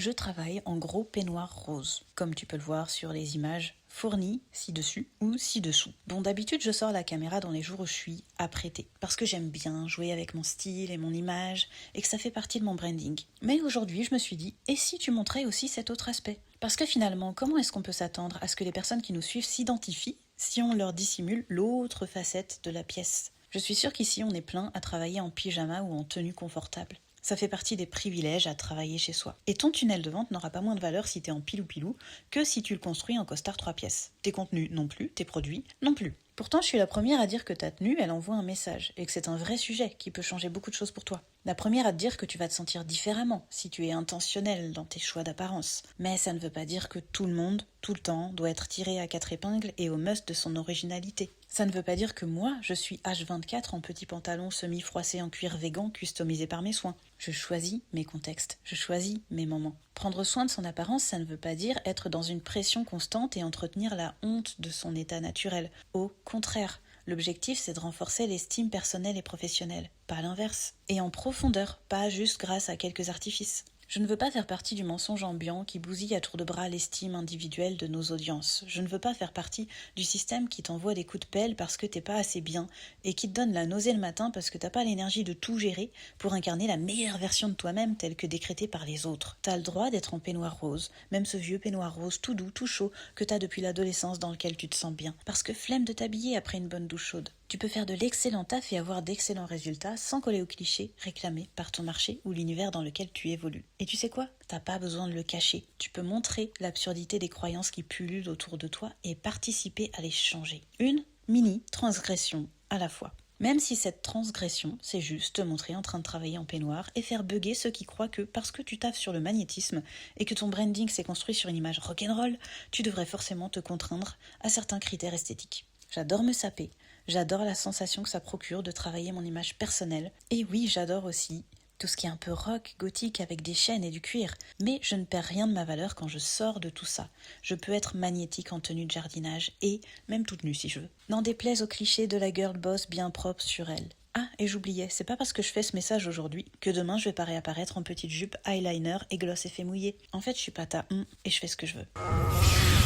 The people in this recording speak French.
je travaille en gros peignoir rose, comme tu peux le voir sur les images fournies ci-dessus ou ci-dessous. Bon, d'habitude, je sors la caméra dans les jours où je suis apprêtée, parce que j'aime bien jouer avec mon style et mon image, et que ça fait partie de mon branding. Mais aujourd'hui, je me suis dit, et si tu montrais aussi cet autre aspect ? Parce que finalement, comment est-ce qu'on peut s'attendre à ce que les personnes qui nous suivent s'identifient si on leur dissimule l'autre facette de la pièce ? Je suis sûre qu'ici, on est plein à travailler en pyjama ou en tenue confortable. Ça fait partie des privilèges à travailler chez soi. Et ton tunnel de vente n'aura pas moins de valeur si t'es en pilou-pilou que si tu le construis en costard 3 pièces. Tes contenus non plus, tes produits non plus. Pourtant, je suis la première à dire que ta tenue, elle envoie un message et que c'est un vrai sujet qui peut changer beaucoup de choses pour toi. La première à te dire que tu vas te sentir différemment si tu es intentionnel dans tes choix d'apparence. Mais ça ne veut pas dire que tout le monde, tout le temps, doit être tiré à 4 épingles et au must de son originalité. Ça ne veut pas dire que moi, je suis H24 en petit pantalon semi-froissé en cuir végan customisé par mes soins. Je choisis mes contextes, je choisis mes moments. Prendre soin de son apparence, ça ne veut pas dire être dans une pression constante et entretenir la honte de son état naturel. Au contraire, l'objectif c'est de renforcer l'estime personnelle et professionnelle, pas l'inverse. Et en profondeur, pas juste grâce à quelques artifices. Je ne veux pas faire partie du mensonge ambiant qui bousille à tour de bras l'estime individuelle de nos audiences. Je ne veux pas faire partie du système qui t'envoie des coups de pelle parce que t'es pas assez bien et qui te donne la nausée le matin parce que t'as pas l'énergie de tout gérer pour incarner la meilleure version de toi-même telle que décrétée par les autres. T'as le droit d'être en peignoir rose, même ce vieux peignoir rose tout doux, tout chaud que t'as depuis l'adolescence dans lequel tu te sens bien. Parce que flemme de t'habiller après une bonne douche chaude. Tu peux faire de l'excellent taf et avoir d'excellents résultats sans coller aux clichés réclamés par ton marché ou l'univers dans lequel tu évolues. Et tu sais quoi ? T'as pas besoin de le cacher. Tu peux montrer l'absurdité des croyances qui pullulent autour de toi et participer à les changer. Une mini-transgression à la fois. Même si cette transgression, c'est juste te montrer en train de travailler en peignoir et faire bugger ceux qui croient que parce que tu taffes sur le magnétisme et que ton branding s'est construit sur une image rock'n'roll, tu devrais forcément te contraindre à certains critères esthétiques. J'adore me saper, j'adore la sensation que ça procure de travailler mon image personnelle. Et oui, j'adore aussi tout ce qui est un peu rock, gothique avec des chaînes et du cuir. Mais je ne perds rien de ma valeur quand je sors de tout ça. Je peux être magnétique en tenue de jardinage et même toute nue si je veux. N'en déplaise aux clichés de la girl boss bien propre sur elle. Ah, et j'oubliais, c'est pas parce que je fais ce message aujourd'hui que demain je vais pas réapparaître en petite jupe, eyeliner et gloss effet mouillé. En fait, je suis pas ta et je fais ce que je veux.